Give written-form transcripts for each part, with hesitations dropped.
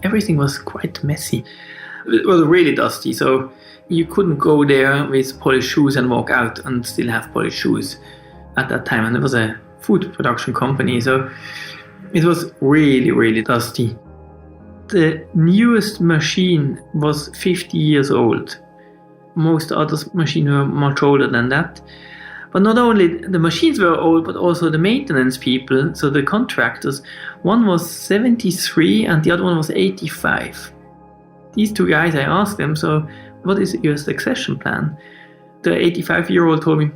everything was quite messy. It was really dusty, so you couldn't go there with polished shoes and walk out and still have polished shoes at that time. And it was a food production company, so it was really, really dusty. The newest machine was 50 years old. Most other machines were much older than that. But not only the machines were old, but also the maintenance people, so the contractors. One was 73 and the other one was 85. These two guys, I asked them, so what is your succession plan? The 85-year-old told me,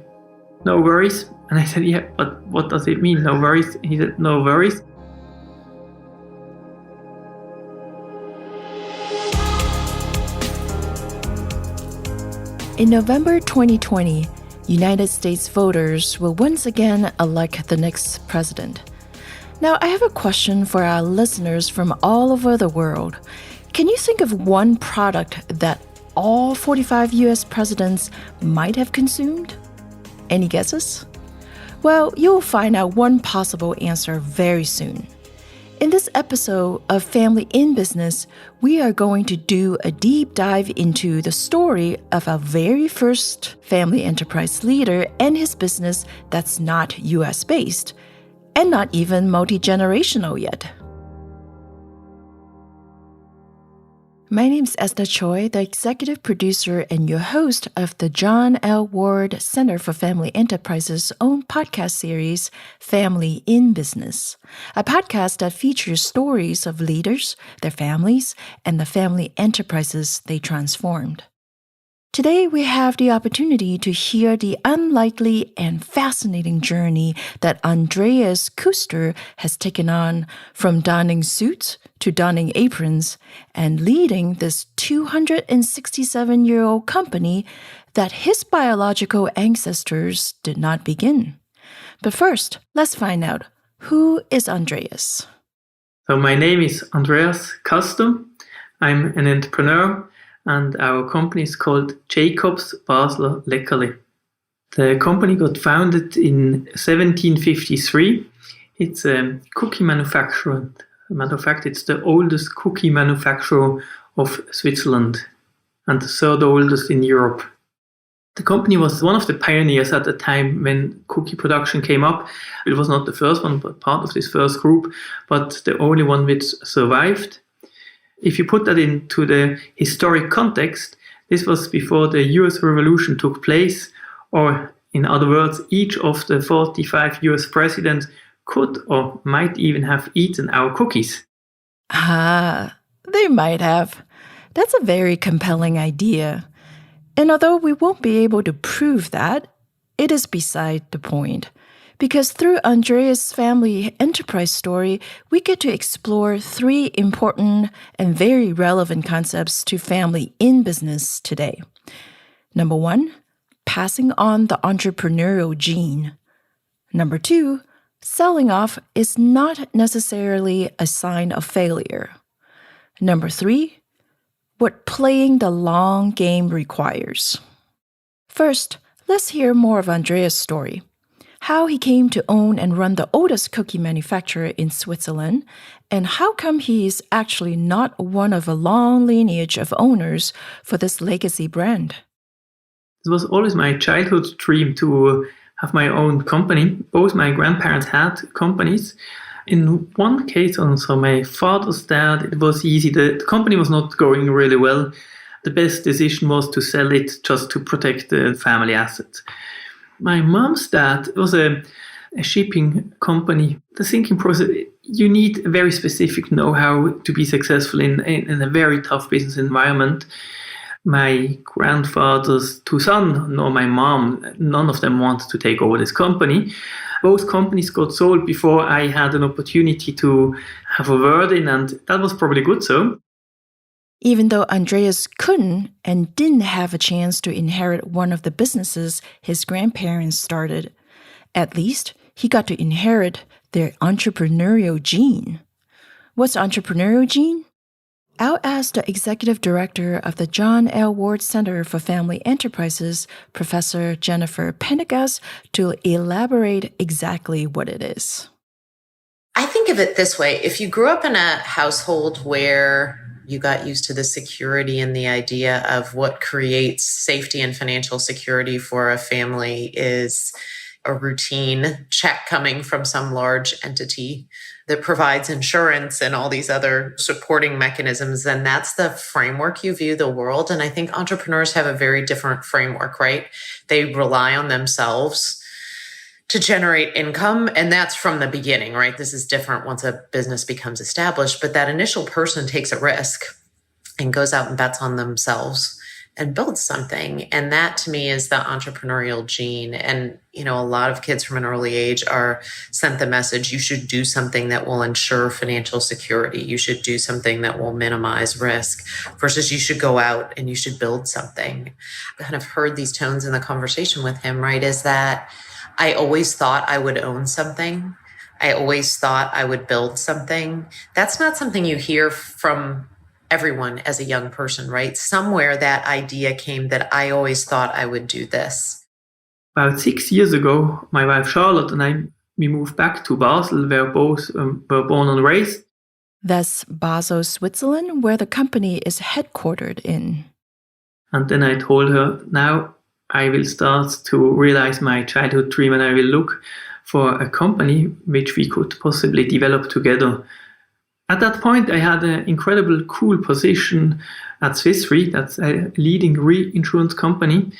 no worries. And I said, yeah, but what does it mean, no worries? He said, no worries. In November 2020, United States voters will once again elect the next president. Now, I have a question for our listeners from all over the world. Can you think of one product that all 45 US presidents might have consumed? Any guesses? Well, you'll find out one possible answer very soon. In this episode of Family in Business, we are going to do a deep dive into the story of our very first family enterprise leader and his business that's not US-based, and not even multi-generational yet. My name is Esther Choi, the executive producer and your host of the John L. Ward Center for Family Enterprises' own podcast series, Family in Business, a podcast that features stories of leaders, their families, and the family enterprises they transformed. Today, we have the opportunity to hear the unlikely and fascinating journey that Andreas Kuster has taken on from donning suits to donning aprons and leading this 267-year-old company that his biological ancestors did not begin. But first, let's find out, who is Andreas? So my name is Andreas Kuster. I'm an entrepreneur, and our company is called Jakob's Basler, Leckerly. The company got founded in 1753. It's a cookie manufacturer. As a matter of fact, it's the oldest cookie manufacturer of Switzerland and the third oldest in Europe. The company was one of the pioneers at the time when cookie production came up. It was not the first one, but part of this first group, but the only one which survived. If you put that into the historic context, this was before the US Revolution took place, or in other words, each of the 45 US presidents could or might even have eaten our cookies. They might have. That's a very compelling idea. And although we won't be able to prove that, it is beside the point. Because through Andreas' family enterprise story, we get to explore three important and very relevant concepts to family in business today. Number one, passing on the entrepreneurial gene. Number two, selling off is not necessarily a sign of failure. Number three, what playing the long game requires. First, let's hear more of Andreas' story. How he came to own and run the oldest cookie manufacturer in Switzerland, and how come he is actually not one of a long lineage of owners for this legacy brand. It was always my childhood dream to have my own company. Both my grandparents had companies. In one case, also my father's dad, it was easy. The company was not going really well. The best decision was to sell it just to protect the family assets. My mom's dad was a shipping company. The thinking process, you need a very specific know-how to be successful in a very tough business environment. My grandfather's two sons, nor my mom, none of them wanted to take over this company. Both companies got sold before I had an opportunity to have a word in, and that was probably good so. Even though Andreas couldn't and didn't have a chance to inherit one of the businesses his grandparents started, at least he got to inherit their entrepreneurial gene. What's entrepreneurial gene? I'll ask the executive director of the John L. Ward Center for Family Enterprises, Professor Jennifer Pendergast, to elaborate exactly what it is. I think of it this way. If you grew up in a household where you got used to the security and the idea of what creates safety and financial security for a family is a routine check coming from some large entity that provides insurance and all these other supporting mechanisms, then that's the framework you view the world. And I think entrepreneurs have a very different framework, right? They rely on themselves to generate income. And that's from the beginning, right? This is different once a business becomes established, but that initial person takes a risk and goes out and bets on themselves and builds something. And that to me is the entrepreneurial gene. And, a lot of kids from an early age are sent the message, you should do something that will ensure financial security. You should do something that will minimize risk versus you should go out and you should build something. I kind of heard these tones in the conversation with him, right? Is that I always thought I would own something. I always thought I would build something. That's not something you hear from everyone as a young person, right? Somewhere that idea came that I always thought I would do this. About 6 years ago, my wife Charlotte and we moved back to Basel, where both were born and raised. That's Basel, Switzerland, where the company is headquartered in. And then I told her, now I will start to realize my childhood dream and I will look for a company which we could possibly develop together. At that point, I had an incredible cool position at Swiss Re, that's a leading reinsurance company.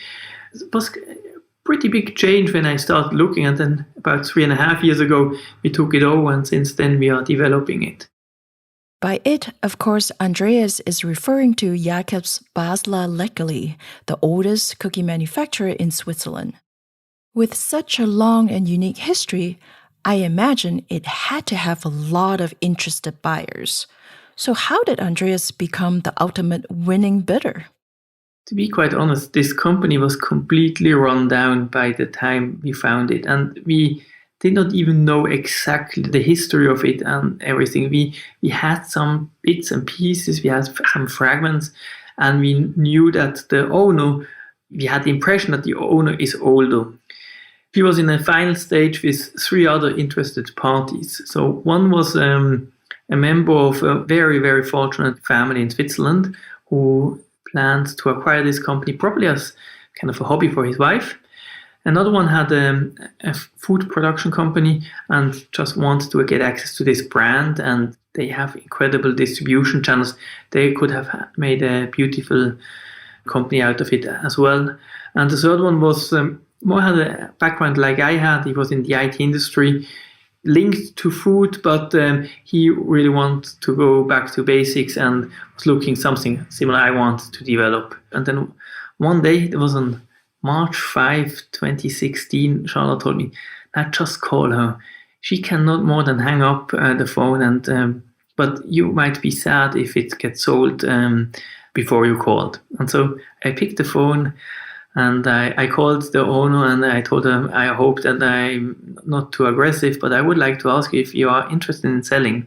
It was a pretty big change when I started looking, and then about 3.5 years ago, we took it over, and since then we are developing it. By it, of course, Andreas is referring to Jakob's Basler Leckerly, the oldest cookie manufacturer in Switzerland. With such a long and unique history, I imagine it had to have a lot of interested buyers. So how did Andreas become the ultimate winning bidder? To be quite honest, this company was completely run down by the time we found it, and we did not even know exactly the history of it and everything. We had some bits and pieces, we had some fragments, and we knew that the owner, we had the impression that the owner is older. He was in a final stage with 3 other interested parties. So one was a member of a very, very fortunate family in Switzerland who planned to acquire this company probably as kind of a hobby for his wife. Another one had a food production company and just wanted to get access to this brand, and they have incredible distribution channels. They could have made a beautiful company out of it as well. And the third one was more had a background like I had. He was in the IT industry, linked to food, but he really wanted to go back to basics and was looking something similar I wanted to develop. And then one day, it was on March 5, 2016, Charlotte told me, now just call her. She cannot more than hang up the phone, and but you might be sad if it gets sold before you called. And so I picked the phone and I called the owner and I told him, I hope that I'm not too aggressive, but I would like to ask you if you are interested in selling.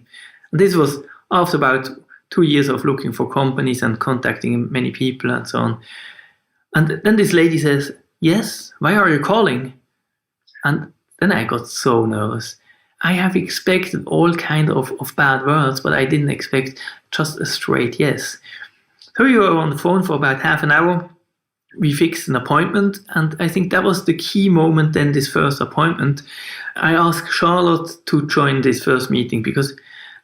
And this was after about 2 years of looking for companies and contacting many people and so on. And then this lady says, yes, why are you calling? And then I got so nervous. I have expected all kind of bad words, but I didn't expect just a straight yes. So we were on the phone for about half an hour. We fixed an appointment, and I think that was the key moment then, this first appointment. I asked Charlotte to join this first meeting because,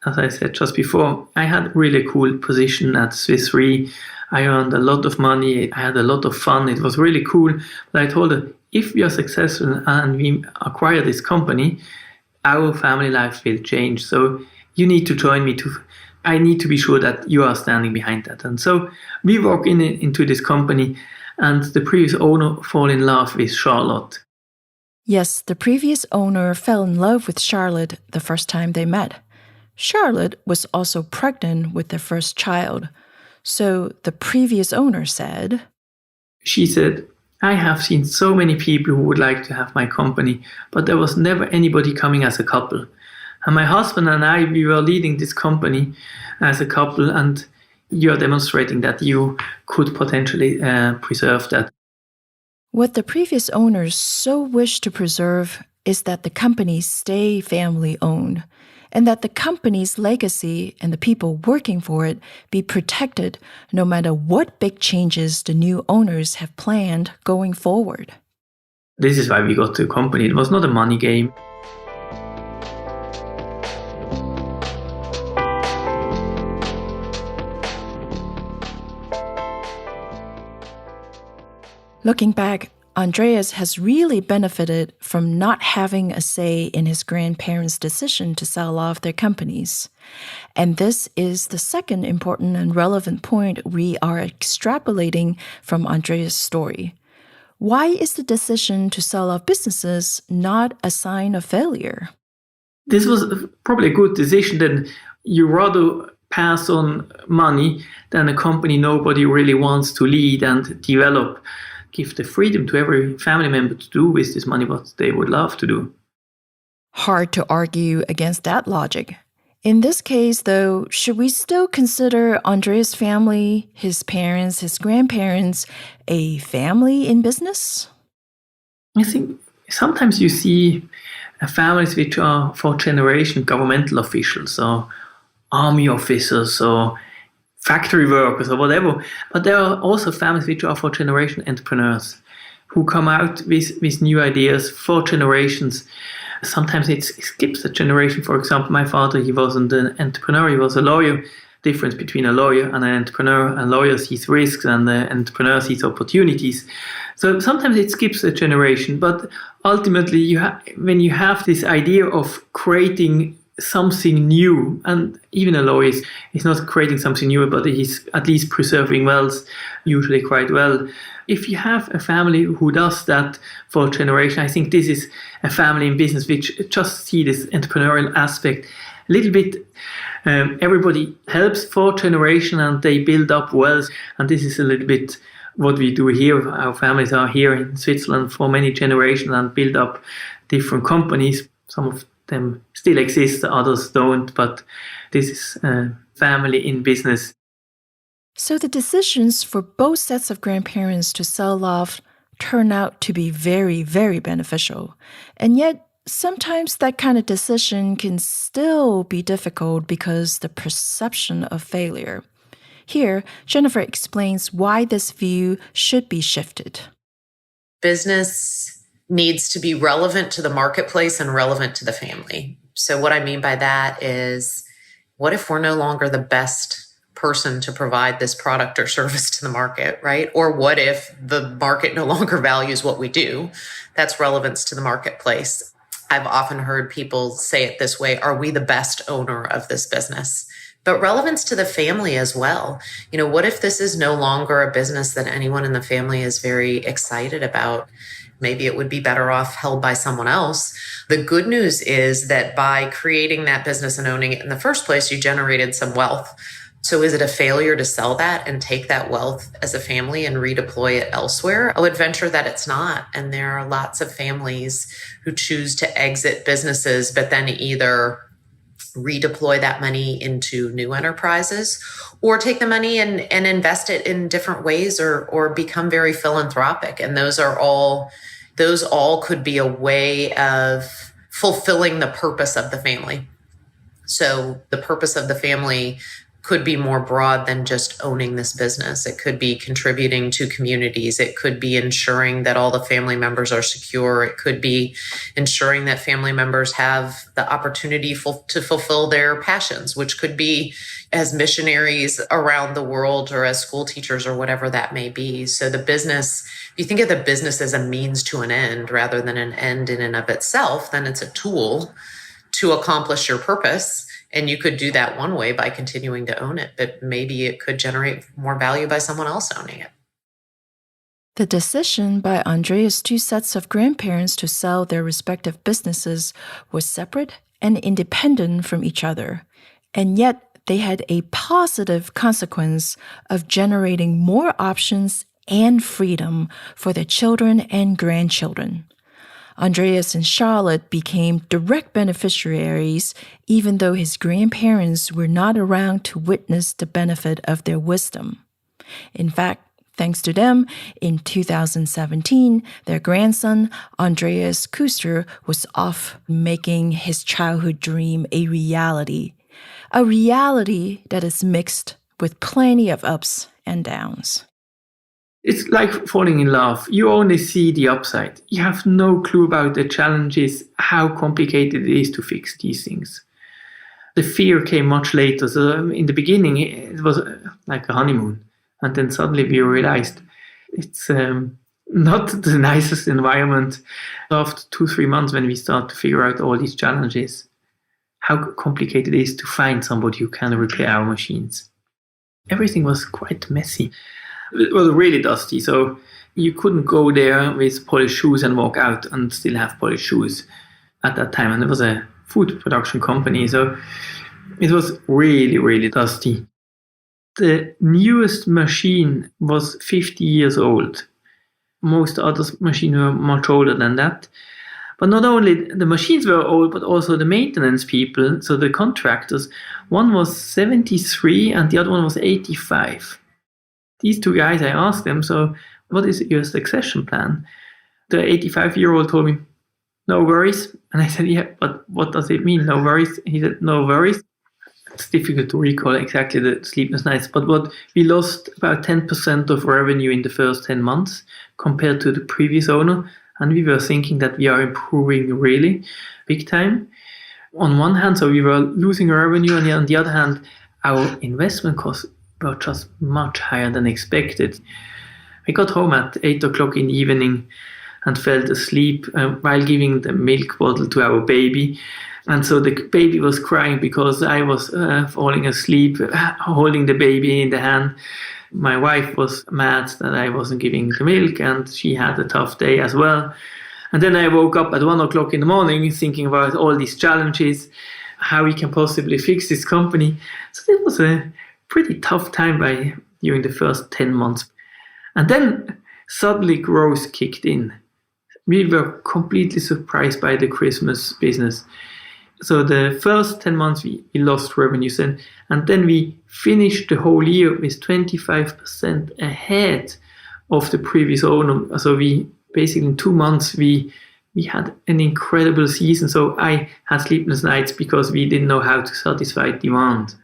as I said just before, I had really a cool position at Swiss Re. I earned a lot of money. I had a lot of fun. It was really cool. But I told her, if we are successful and we acquire this company, our family life will change. So you need to join me too. I need to be sure that you are standing behind that. And so we walk into this company, and the previous owner fall in love with Charlotte. Yes, the previous owner fell in love with Charlotte the first time they met. Charlotte was also pregnant with their first child. So the previous owner said, she said, I have seen so many people who would like to have my company, but there was never anybody coming as a couple. And my husband and I, we were leading this company as a couple, and you're demonstrating that you could potentially preserve that. What the previous owners so wished to preserve is that the companies stay family-owned, and that the company's legacy and the people working for it be protected no matter what big changes the new owners have planned going forward. This is why we got the company. It was not a money game. Looking back, Andreas has really benefited from not having a say in his grandparents' decision to sell off their companies. And this is the second important and relevant point we are extrapolating from Andreas' story. Why is the decision to sell off businesses not a sign of failure? This was probably a good decision. Then you rather pass on money than a company nobody really wants to lead and develop. Give the freedom to every family member to do with this money what they would love to do. Hard to argue against that logic. In this case, though, should we still consider Andreas' family, his parents, his grandparents, a family in business? I think sometimes you see families which are for generation governmental officials or army officers or factory workers or whatever. But there are also families which are for generation entrepreneurs who come out with new ideas for generations. Sometimes it skips a generation. For example, my father, he wasn't an entrepreneur, he was a lawyer. Difference between a lawyer and an entrepreneur. A lawyer sees risks and an entrepreneur sees opportunities. So sometimes it skips a generation, but ultimately when you have this idea of creating something new, and even a lawyer is not creating something new, but he's at least preserving wealth, usually quite well. If you have a family who does that for a generation, I think this is a family in business which just see this entrepreneurial aspect a little bit. Everybody helps for generation and they build up wealth, and this is a little bit what we do here. Our families are here in Switzerland for many generations and build up different companies. Some of them still exist, others don't, but this is a family in business. So the decisions for both sets of grandparents to sell off turn out to be very, very beneficial. And yet, sometimes that kind of decision can still be difficult because the perception of failure. Here, Jennifer explains why this view should be shifted. Business needs to be relevant to the marketplace and relevant to the family. So what I mean by that is, what if we're no longer the best person to provide this product or service to the market, right? Or what if the market no longer values what we do? That's relevance to the marketplace. I've often heard people say it this way: are we the best owner of this business? But relevance to the family as well. What if this is no longer a business that anyone in the family is very excited about? Maybe it would be better off held by someone else. The good news is that by creating that business and owning it in the first place, you generated some wealth. So is it a failure to sell that and take that wealth as a family and redeploy it elsewhere? I would venture that it's not. And there are lots of families who choose to exit businesses, but then either redeploy that money into new enterprises or take the money and invest it in different ways or become very philanthropic. And those all could be a way of fulfilling the purpose of the family. So the purpose of the family could be more broad than just owning this business. It could be contributing to communities. It could be ensuring that all the family members are secure. It could be ensuring that family members have the opportunity to fulfill their passions, which could be as missionaries around the world or as school teachers or whatever that may be. So the business, if you think of the business as a means to an end rather than an end in and of itself, then it's a tool to accomplish your purpose. And you could do that one way by continuing to own it, but maybe it could generate more value by someone else owning it. The decision by Andreas' two sets of grandparents to sell their respective businesses was separate and independent from each other, and yet they had a positive consequence of generating more options and freedom for their children and grandchildren. Andreas and Charlotte became direct beneficiaries, even though his grandparents were not around to witness the benefit of their wisdom. In fact, Thanks to them, in 2017, their grandson, Andreas Kuster, was off making his childhood dream a reality that is mixed with plenty of ups and downs. It's like falling in love. You only see the upside. You have no clue about the challenges, how complicated it is to fix these things. The fear came much later. So in the beginning, it was like a honeymoon. And then suddenly we realized it's not the nicest environment. After 2-3 months, when we start to figure out all these challenges, how complicated it is to find somebody who can repair our machines. Everything was quite messy. It was really dusty, so you couldn't go there with polished shoes and walk out and still have polished shoes at that time. And it was a food production company, so it was really, really dusty. The newest machine was 50 years old. Most other machines were much older than that. But not only the machines were old, but also the maintenance people, so the contractors. One was 73 and the other one was 85. These two guys, I asked them, so what is your succession plan? The 85-year-old told me, no worries. And I said, yeah, but what does it mean, no worries? He said, no worries. It's difficult to recall exactly the sleepless nights, but what we lost about 10% of revenue in the first 10 months compared to the previous owner. And we were thinking that we are improving really big time. On one hand, so we were losing revenue, and on the other hand, our investment costs were just much higher than expected. I got home at 8 o'clock in the evening and fell asleep while giving the milk bottle to our baby. And so the baby was crying because I was falling asleep, holding the baby in the hand. My wife was mad that I wasn't giving the milk, and she had a tough day as well. And then I woke up at 1 o'clock in the morning thinking about all these challenges, how we can possibly fix this company. So it was a pretty tough time during the first 10 months. And then suddenly growth kicked in. We were completely surprised by the Christmas business. So the first 10 months we lost revenues, and then we finished the whole year with 25% ahead of the previous owner. So we basically in 2 months we had an incredible season. So I had sleepless nights because we didn't know how to satisfy demand.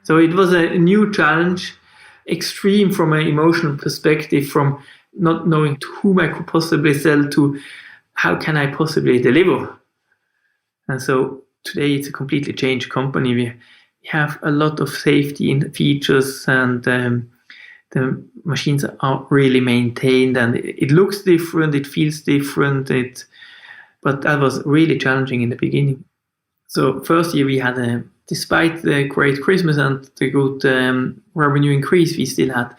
So it was a new challenge, extreme from an emotional perspective, from not knowing to whom I could possibly sell to how can I possibly deliver. And so today it's a completely changed company. We have a lot of safety in the features, and the machines are really maintained, and it looks different, it feels different. But that was really challenging in the beginning. So first year we had, despite the great Christmas and the good revenue increase, we still had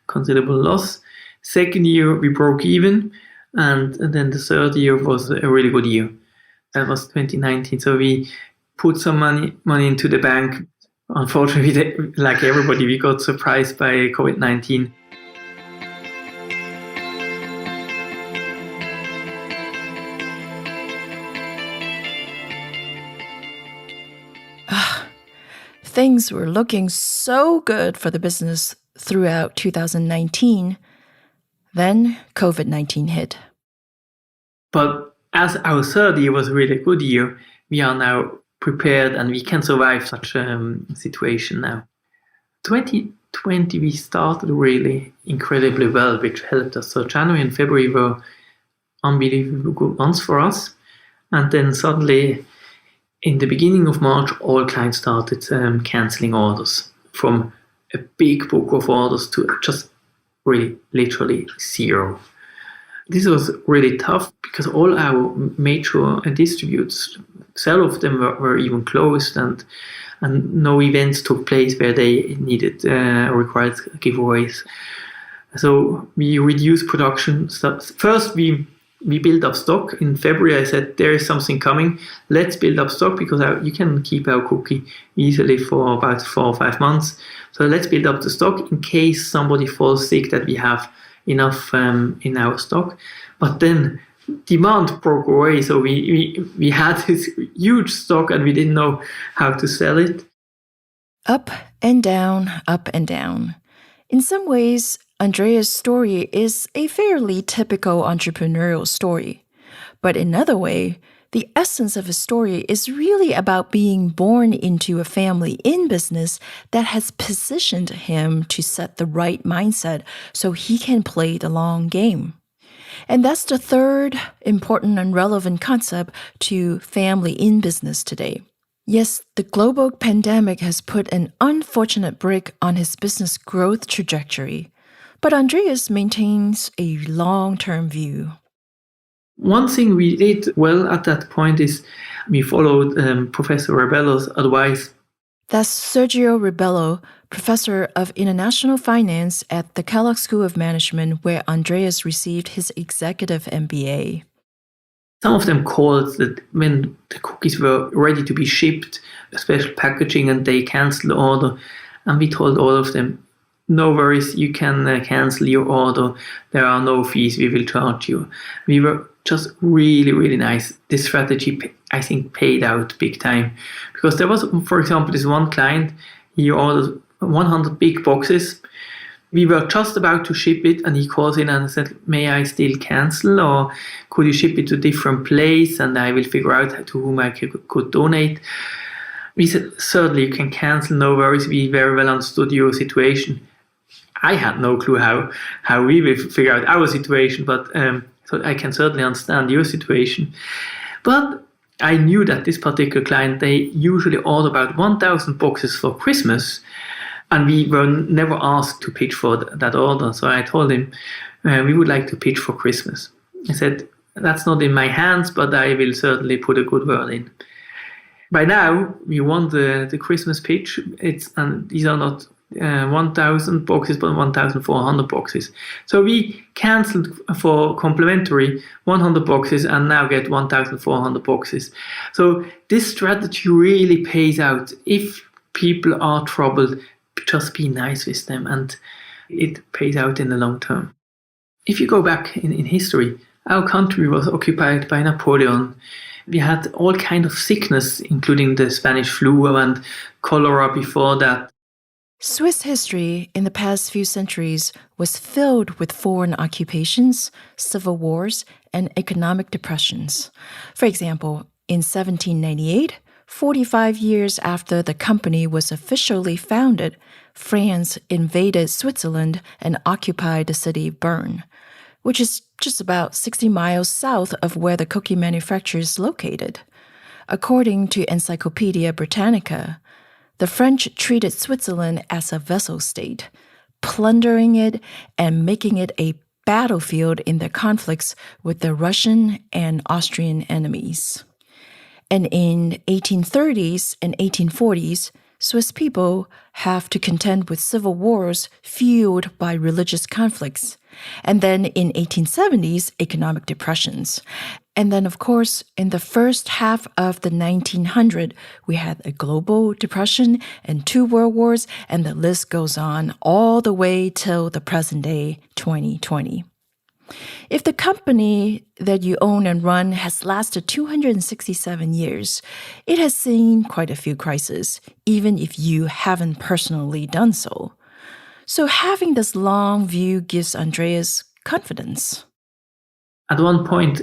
considerable loss. Second year we broke even, and then the third year was a really good year. That was 2019. So we put some money into the bank. Unfortunately, like everybody, we got surprised by COVID-19. Things were looking so good for the business throughout 2019. Then COVID-19 hit. But as our third year was a really good year, we are now prepared and we can survive such a situation now. 2020, we started really incredibly well, which helped us. So January and February were unbelievable good months for us. And then suddenly, in the beginning of March, all clients started cancelling orders, from a big book of orders to just really literally zero. This was really tough because all our major distributors, several of them were even closed, and no events took place where they needed required giveaways. So we reduced production. First, we built up stock. In February, I said, there is something coming. Let's build up stock because you can keep our cookie easily for about 4 or 5 months. So let's build up the stock in case somebody falls sick, that we have enough in our stock. But then demand broke away. So we had this huge stock and we didn't know how to sell it. Up and down, up and down. In some ways, Andreas' story is a fairly typical entrepreneurial story. But in another way, the essence of his story is really about being born into a family in business that has positioned him to set the right mindset so he can play the long game. And that's the third important and relevant concept to family in business today. Yes, the global pandemic has put an unfortunate brake on his business growth trajectory, but Andreas maintains a long-term view. One thing we did well at that point is we followed Professor Rebello's advice. That's Sergio Rebello, professor of international finance at the Kellogg School of Management, where Andreas received his executive MBA. Some of them called that when the cookies were ready to be shipped, a special packaging, and they canceled the order. And we told all of them, no worries, you can cancel your order. There are no fees, we will charge you. We were just really, really nice. This strategy, I think, paid out big time. Because there was, for example, this one client, he ordered 100 big boxes. We were just about to ship it, and he calls in and said, may I still cancel, or could you ship it to a different place, and I will figure out to whom I could donate. We said, certainly you can cancel, no worries, we very well understood your situation. I had no clue how we will figure out our situation, but so I can certainly understand your situation. But I knew that this particular client, they usually order about 1,000 boxes for Christmas, and we were never asked to pitch for that order. So I told him, we would like to pitch for Christmas. I said, that's not in my hands, but I will certainly put a good word in. By now, we won the Christmas pitch. And these are not 1,000 boxes, but 1,400 boxes. So we cancelled for complimentary 100 boxes and now get 1,400 boxes. So this strategy really pays out. If people are troubled, just be nice with them, and it pays out in the long term. If you go back in history, our country was occupied by Napoleon. We had all kinds of sickness, including the Spanish flu and cholera before that. Swiss history in the past few centuries was filled with foreign occupations, civil wars, and economic depressions. For example, in 1798, 45 years after the company was officially founded, France invaded Switzerland and occupied the city of Bern, which is just about 60 miles south of where the cookie manufacturer is located. According to Encyclopedia Britannica, the French treated Switzerland as a vassal state, plundering it and making it a battlefield in their conflicts with the Russian and Austrian enemies. And in 1830s and 1840s, Swiss people have to contend with civil wars fueled by religious conflicts. And then in 1870s, economic depressions. And then, of course, in the first half of the 1900s, we had a global depression and 2 world wars, and the list goes on all the way till the present day, 2020. If the company that you own and run has lasted 267 years, it has seen quite a few crises, even if you haven't personally done so. So having this long view gives Andreas confidence. At one point,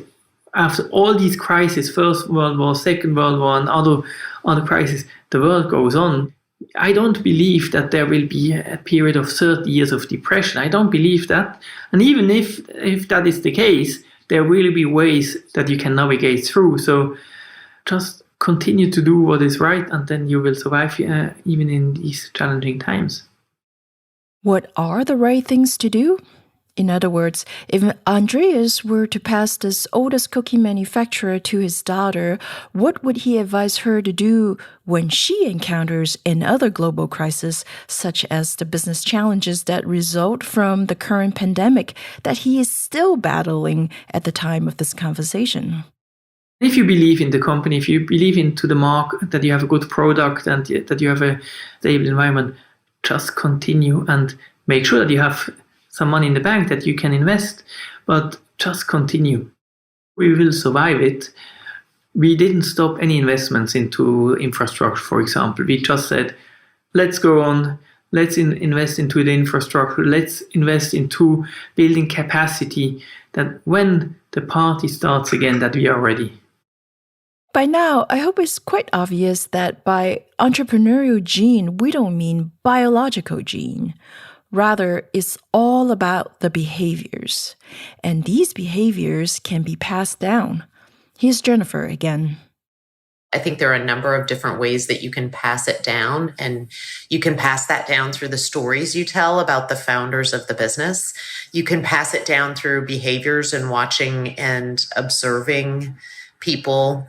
after all these crises, First World War, Second World War, and other crises, the world goes on. I don't believe that there will be a period of 30 years of depression. I don't believe that. And even if that is the case, there will be ways that you can navigate through. So just continue to do what is right, and then you will survive even in these challenging times. What are the right things to do? In other words, if Andreas were to pass this oldest cookie manufacturer to his daughter, what would he advise her to do when she encounters another global crisis, such as the business challenges that result from the current pandemic that he is still battling at the time of this conversation? If you believe in the company, if you believe into the market, that you have a good product and that you have a stable environment, just continue and make sure that you have some money in the bank that you can invest, but just continue. We will survive it. We didn't stop any investments into infrastructure, for example. We just said, let's go on. let's invest into the infrastructure, let's invest into building capacity that when the party starts again, that we are ready. By now, I hope it's quite obvious that by entrepreneurial gene, we don't mean biological gene. Rather, it's all about the behaviors. And these behaviors can be passed down. Here's Jennifer again. I think there are a number of different ways that you can pass it down, and you can pass that down through the stories you tell about the founders of the business. You can pass it down through behaviors and watching and observing people.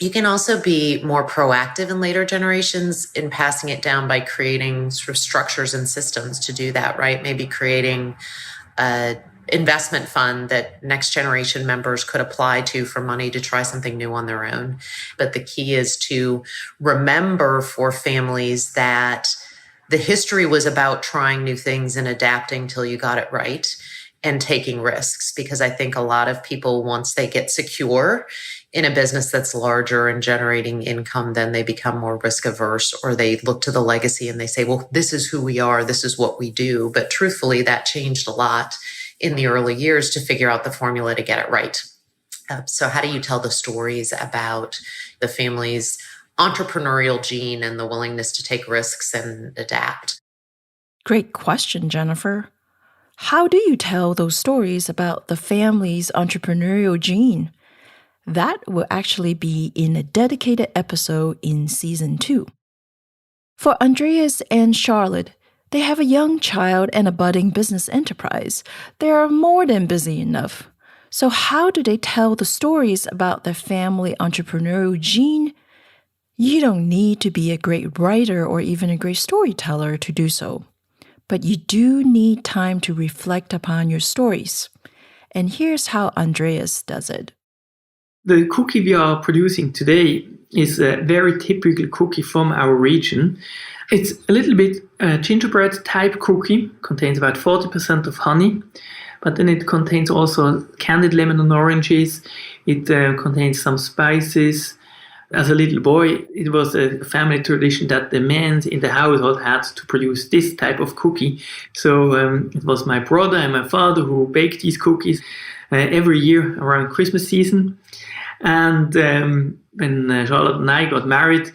You can also be more proactive in later generations in passing it down by creating sort of structures and systems to do that, right? Maybe creating a investment fund that next generation members could apply to for money to try something new on their own. But the key is to remember for families that the history was about trying new things and adapting till you got it right and taking risks. Because I think a lot of people, once they get secure in a business that's larger and generating income, then they become more risk averse, or they look to the legacy and they say, well, this is who we are, this is what we do. But truthfully, that changed a lot in the early years to figure out the formula to get it right. So how do you tell the stories about the family's entrepreneurial gene and the willingness to take risks and adapt? Great question, Jennifer. How do you tell those stories about the family's entrepreneurial gene? That will actually be in a dedicated episode in Season 2. For Andreas and Charlotte, they have a young child and a budding business enterprise. They are more than busy enough. So how do they tell the stories about their family entrepreneurial gene? You don't need to be a great writer or even a great storyteller to do so. But you do need time to reflect upon your stories. And here's how Andreas does it. The cookie we are producing today is a very typical cookie from our region. It's a little bit gingerbread type cookie, contains about 40% of honey, but then it contains also candied lemon and oranges. It contains some spices. As a little boy, it was a family tradition that the men in the household had to produce this type of cookie. So it was my brother and my father who baked these cookies every year around Christmas season. And when Charlotte and I got married,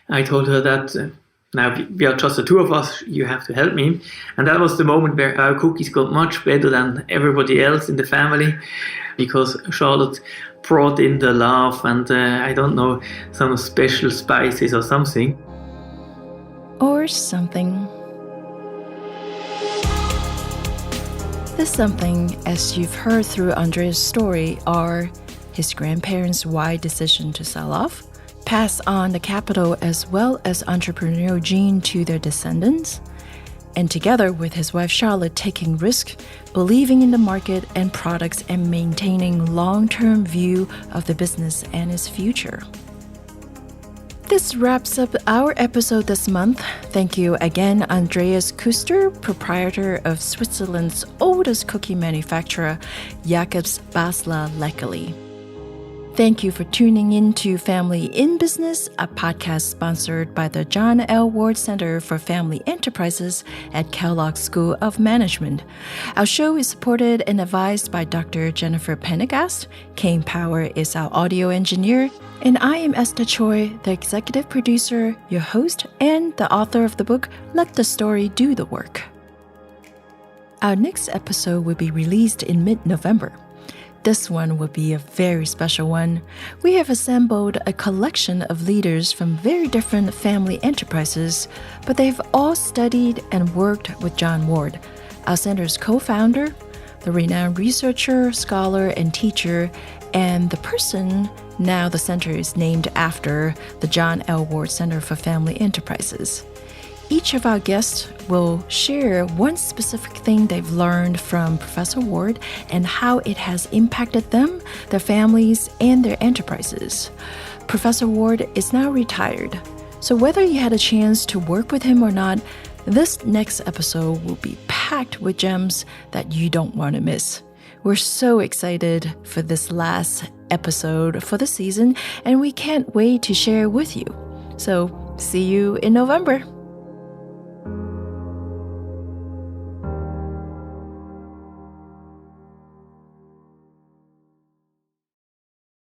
I told her that now we are just the two of us, you have to help me. And that was the moment where our cookies got much better than everybody else in the family, because Charlotte brought in the love and I don't know, some special spices or something. Or something. This something, as you've heard through Andreas' story, are his grandparents' wise decision to sell off, pass on the capital as well as entrepreneurial gene to their descendants, and together with his wife Charlotte taking risk, believing in the market and products, and maintaining long-term view of the business and its future. This wraps up our episode this month. Thank you again, Andreas Kuster, proprietor of Switzerland's oldest cookie manufacturer, Jakob's Basler Leckerly. Thank you for tuning in to Family in Business, a podcast sponsored by the John L. Ward Center for Family Enterprises at Kellogg School of Management. Our show is supported and advised by Dr. Jennifer Pendergast. Kane Power is our audio engineer. And I am Esther Choi, the executive producer, your host, and the author of the book, Let the Story Do the Work. Our next episode will be released in mid-November. This one will be a very special one. We have assembled a collection of leaders from very different family enterprises, but they've all studied and worked with John Ward, our center's co-founder, the renowned researcher, scholar, and teacher, and the person now the center is named after, the John L. Ward Center for Family Enterprises. Each of our guests will share one specific thing they've learned from Professor Ward and how it has impacted them, their families, and their enterprises. Professor Ward is now retired, so whether you had a chance to work with him or not, this next episode will be packed with gems that you don't want to miss. We're so excited for this last episode for the season, and we can't wait to share with you. So, see you in November.